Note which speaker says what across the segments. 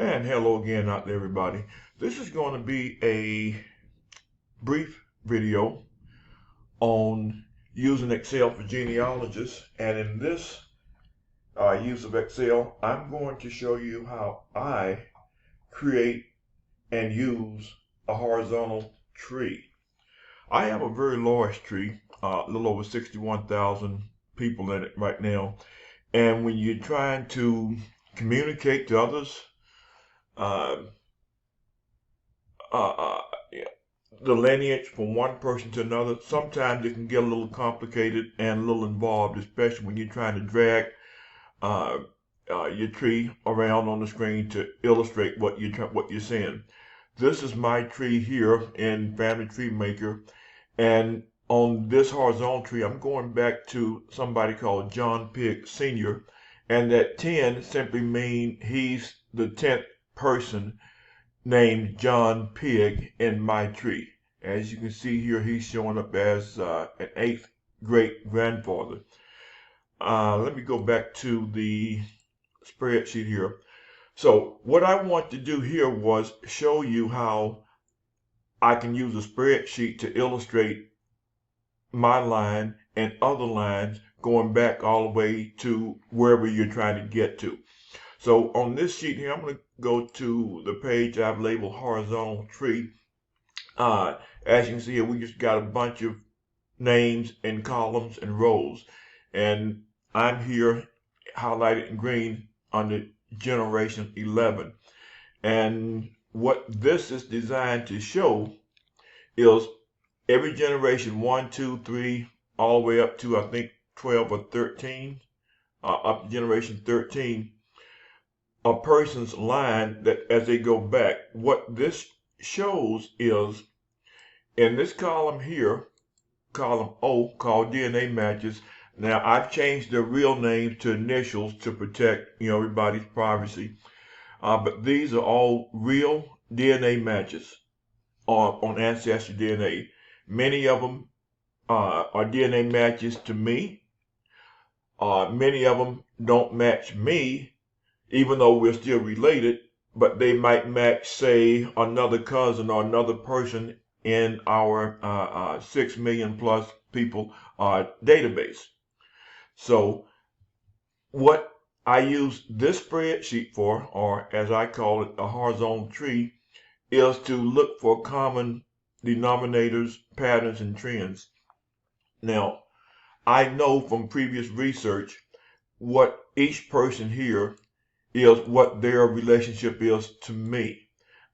Speaker 1: And hello again out there, everybody. This is going to be a brief video on using Excel for genealogists. And in this use of Excel, I'm going to show you how I create and use a horizontal tree. I have a very large tree, a little over 61,000 people in it right now. And when you're trying to communicate to others, uh, yeah, the lineage from one person to another, sometimes it can get a little complicated and a little involved, especially when you're trying to drag uh, your tree around on the screen to illustrate what you're saying. This is my tree here in Family Tree Maker, and on this horizontal tree, I'm going back to somebody called John Pigg Sr., and that 10 simply means he's the 10th person named John Pigg in my tree. As you can see here, he's showing up as an 8th great grandfather. Let me go back to the spreadsheet here. So what I want to do here was show you how I can use a spreadsheet to illustrate my line and other lines going back all the way to wherever you're trying to get to. So on this sheet here, I'm going to go to the page I've labeled horizontal tree. As you can see here, we just got a bunch of names and columns and rows. And I'm here highlighted in green under generation 11. And what this is designed to show is every generation 1, 2, 3, all the way up to I think 12 or 13, up to generation 13. A person's line that as they go back, what this shows is in this column here, column O, called DNA matches. Now I've changed their real names to initials to protect everybody's privacy, but these are all real DNA matches on Ancestry DNA. Many of them are DNA matches to me. Many of them don't match me, even though we're still related, but they might match, say, another cousin or another person in our 6 million plus people database. So what I use this spreadsheet for, or as I call it, a horizontal tree, is to look for common denominators, patterns, and trends. Now, I know from previous research what each person here is, what their relationship is to me.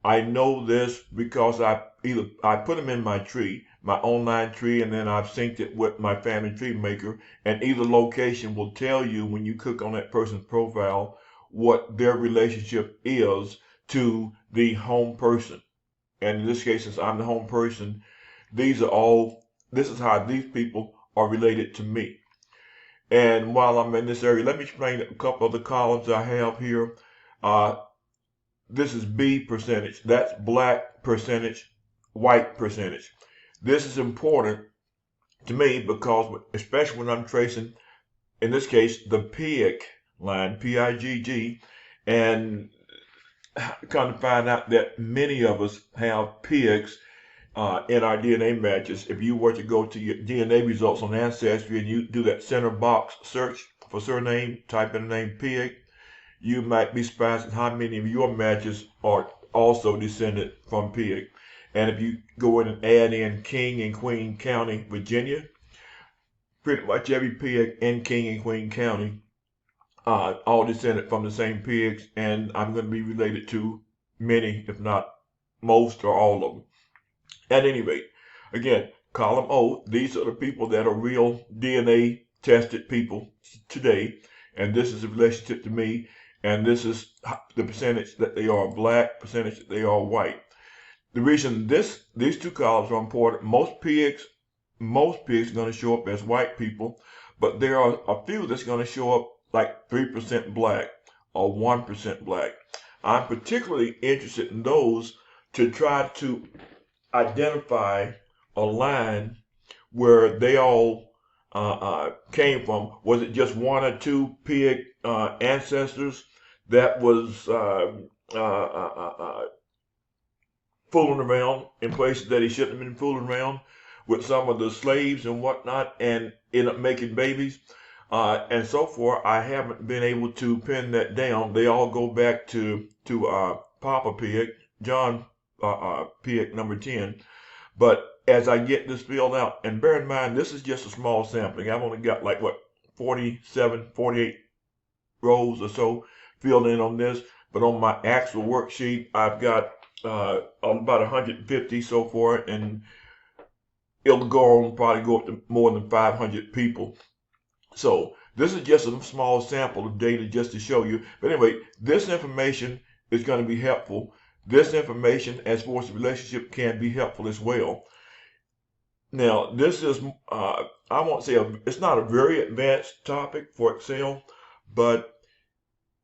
Speaker 1: I know this because I put them in my tree, my online tree, and then I've synced it with my Family Tree Maker, and either location will tell you when you click on that person's profile what their relationship is to the home person. And in this case, since I'm the home person, this is how these people are related to me. And while I'm in this area, let me explain a couple of the columns I have here. This is B percentage. That's black percentage, white percentage. This is important to me because, especially when I'm tracing, in this case, the Pigg line, P-I-G-G, and come to find out that many of us have Piggs in our DNA matches. If you were to go to your DNA results on Ancestry and you do that center box search for surname, type in the name Pigg, you might be surprised at how many of your matches are also descended from Pigg. And if you go in and add in King and Queen County, Virginia, pretty much every Pigg in King and Queen County all descended from the same Piggs, and I'm going to be related to many, if not most or all of them. At any rate, again, column O, these are the people that are real DNA tested people today, and this is a relationship to me, and this is the percentage that they are black, percentage that they are white. The reason these two columns are important, most Piggs are going to show up as white people, but there are a few that's going to show up like 3% black or 1% black. I'm particularly interested in those to try to identify a line where they all came from. Was it just one or two Pigg ancestors that was fooling around in places that he shouldn't have been fooling around with some of the slaves and whatnot, and end up making babies, and so forth. I haven't been able to pin that down. They all go back to Papa Pig, John Pig number 10. But as I get this filled out, and bear in mind, this is just a small sampling. I've only got like what 47, 48 rows or so filled in on this. But on my actual worksheet, I've got about 150 so far, and it'll go on, probably go up to more than 500 people. So this is just a small sample of data just to show you. But anyway, this information is going to be helpful. This information as far as the relationship can be helpful as well. Now, this is, I won't say, it's not a very advanced topic for Excel, but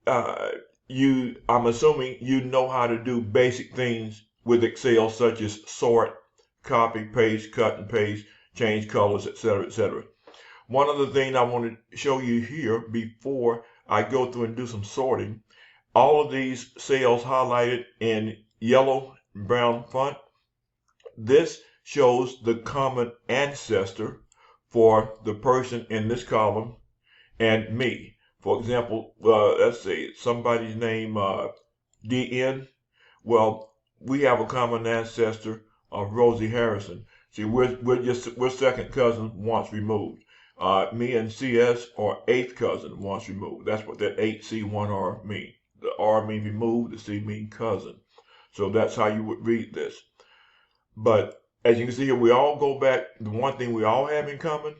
Speaker 1: I'm assuming you know how to do basic things with Excel, such as sort, copy, paste, cut and paste, change colors, etc., etc. One other thing I want to show you here before I go through and do some sorting, all of these cells highlighted in yellow and brown font, this shows the common ancestor for the person in this column and me. For example, let's see, somebody's name DN. Well, we have a common ancestor of Rosie Harrison. See, we're second cousins once removed. Me and CS are eighth cousin once removed. That's what that HC1R mean. The R mean removed, the C mean cousin. So that's how you would read this. But as you can see here, we all go back. The one thing we all have in common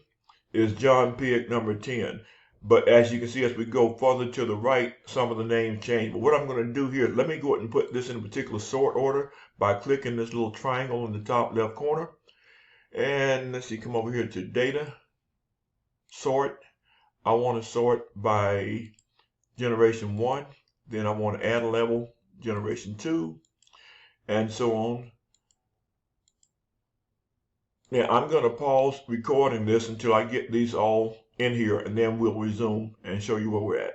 Speaker 1: is John Pig number 10. But as you can see, as we go further to the right, some of the names change. But what I'm going to do here, let me go ahead and put this in a particular sort order by clicking this little triangle in the top left corner. And let's see, come over here to data, sort. I want to sort by generation 1. Then I want to add a level, generation 2, and so on. Now I'm going to pause recording this until I get these all in here, and then we'll resume and show you where we're at.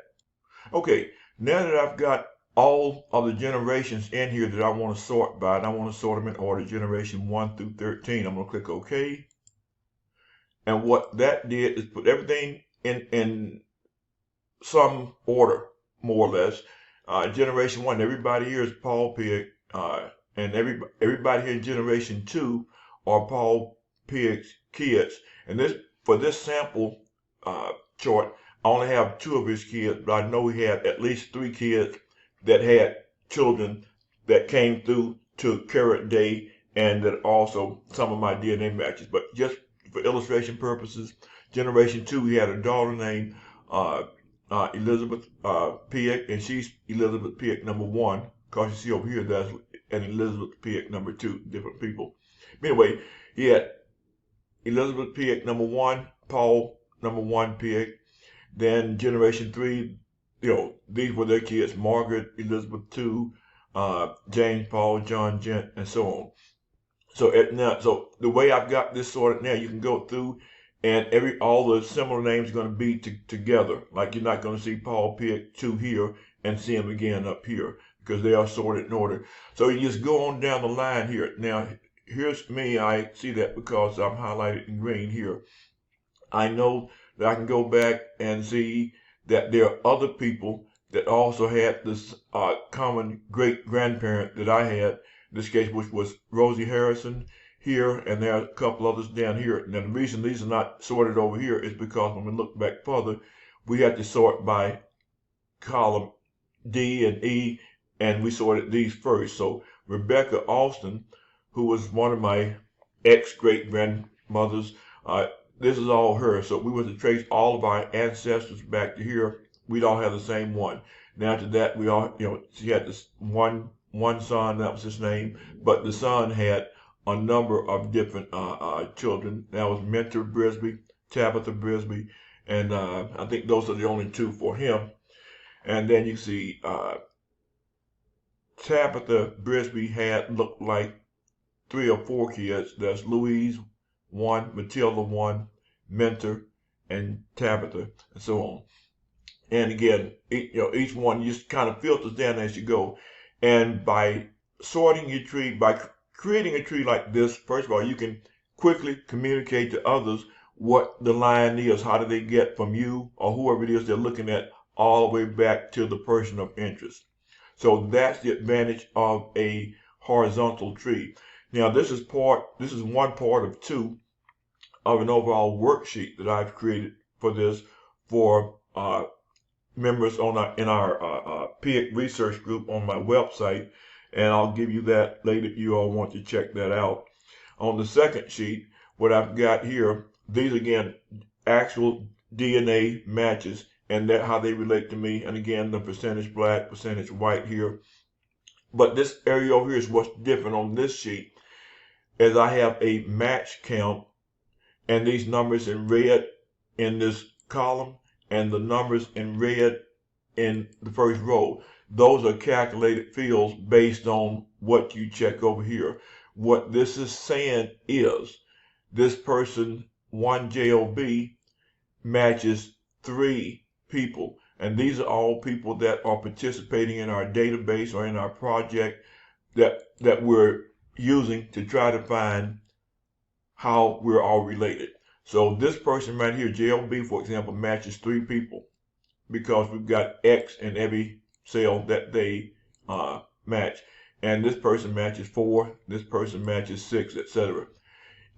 Speaker 1: Okay, now that I've got all of the generations in here that I want to sort by, and I want to sort them in order, generation 1 through 13, I'm going to click OK. And what that did is put everything in some order, more or less. Generation 1, everybody here is Paul Pig, and everybody here in generation 2 are Paul Pig's kids. And this, for this sample chart, I only have 2 of his kids, but I know he had at least 3 kids that had children that came through to current day, and that also some of my DNA matches. But just for illustration purposes, generation 2, he had a daughter named Elizabeth Pig, and she's Elizabeth Pig number 1. Because you see over here, that's an Elizabeth Pig number 2, different people. But anyway, he had Elizabeth Pig number 1, Paul number 1 Pig. Then generation 3, you know, these were their kids: Margaret, Elizabeth 2, James, Paul, John, Gent, and so on. So so the way I've got this sorted now, you can go through and all the similar names are going to be together. Like you're not going to see Paul Pig 2 here and see him again up here, because they are sorted in order. So you just go on down the line here. Now, here's me. I see that because I'm highlighted in green here. I know that I can go back and see that there are other people that also had this common great-grandparent that I had, in this case, which was Rosie Harrison here, and there are a couple others down here. Now, the reason these are not sorted over here is because when we look back further, we had to sort by column D and E, and we sorted these first. So Rebecca Austin, who was one of my ex-great-grandmothers, this is all her. So we were to trace all of our ancestors back to here. We'd all have the same one. Now after that, we all, you know, she had this one son, that was his name, but the son had a number of different children. That was Mentor Brisby, Tabitha Brisby, and I think those are the only 2 for him. And then you see Tabitha Brisby had looked like 3 or 4 kids. There's Louise 1, Matilda 1, Mentor, and Tabitha, and so on. And again, each one just kind of filters down as you go. And by sorting your tree, by creating a tree like this, first of all, you can quickly communicate to others what the line is. How do they get from you or whoever it is they're looking at all the way back to the person of interest? So that's the advantage of a horizontal tree. Now this is one part of two of an overall worksheet that I've created for this for members in our PIC research group on my website, and I'll give you that later if you all want to check that out. On the second sheet, what I've got here, these again, actual DNA matches and that how they relate to me, and again the percentage black, percentage white here. But this area over here is what's different on this sheet, as I have a match count and these numbers in red in this column and the numbers in red in the first row. Those are calculated fields based on what you check over here. What this is saying is this person 1JOB matches 3 people, and these are all people that are participating in our database or in our project that we're using to try to find how we're all related. So this person right here, JOB, for example, matches 3 people because we've got X in every cell that they match. And this person matches 4, this person matches 6, etc.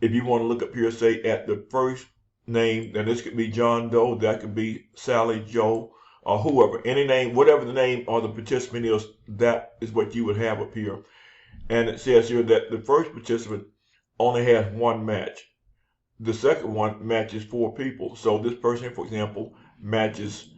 Speaker 1: If you want to look up here, say at the first name, then this could be John Doe, that could be Sally Joe, or whoever, any name, whatever the name or the participant is, that is what you would have up here. And it says here that the first participant only has 1 match. The second one matches 4 people. So this person, for example, matches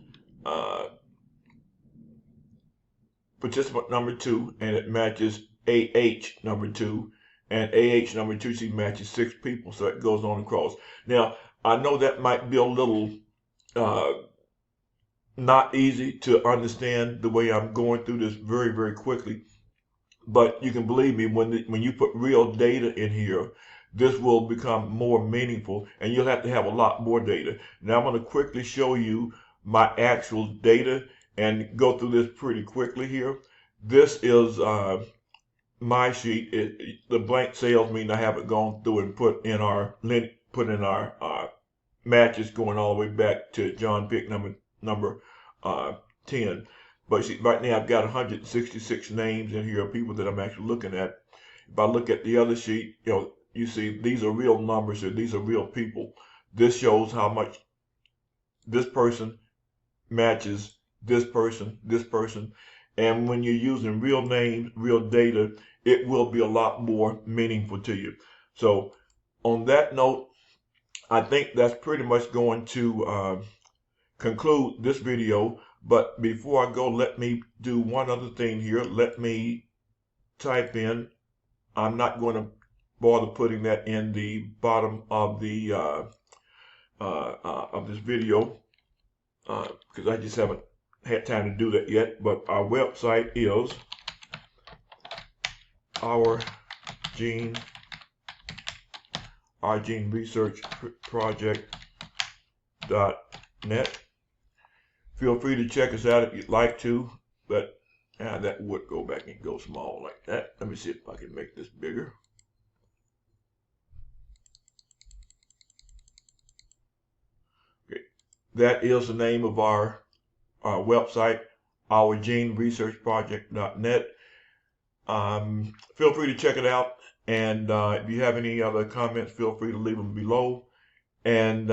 Speaker 1: participant number 2, and it matches AH number 2, and AH number 2, she matches 6 people, so it goes on across. Now, I know that might be a little not easy to understand the way I'm going through this very, very quickly, but you can believe me, when you put real data in here, this will become more meaningful, and you'll have to have a lot more data. Now I'm going to quickly show you my actual data and go through this pretty quickly here. This is my sheet. The blank cells mean I haven't gone through and put in our matches going all the way back to John Pick number 10. But see, right now I've got 166 names in here of people that I'm actually looking at. If I look at the other sheet, you see these are real numbers here. These are real people. This shows how much this person matches this person, and when you're using real names, real data, it will be a lot more meaningful to you. So on that note, I think that's pretty much going to conclude this video. But before I go, let me do one other thing here. Let me type in, I'm not going to bother putting that in the bottom of the of this video because I just haven't had time to do that yet. But our website is our gene research project.net. Feel free to check us out if you'd like to, but that would go back and go small like that. Let me see if I can make this bigger. Okay, that is the name of our website, our gene research project.net. Feel free to check it out, and if you have any other comments, feel free to leave them below, and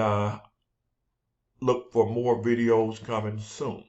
Speaker 1: look for more videos coming soon.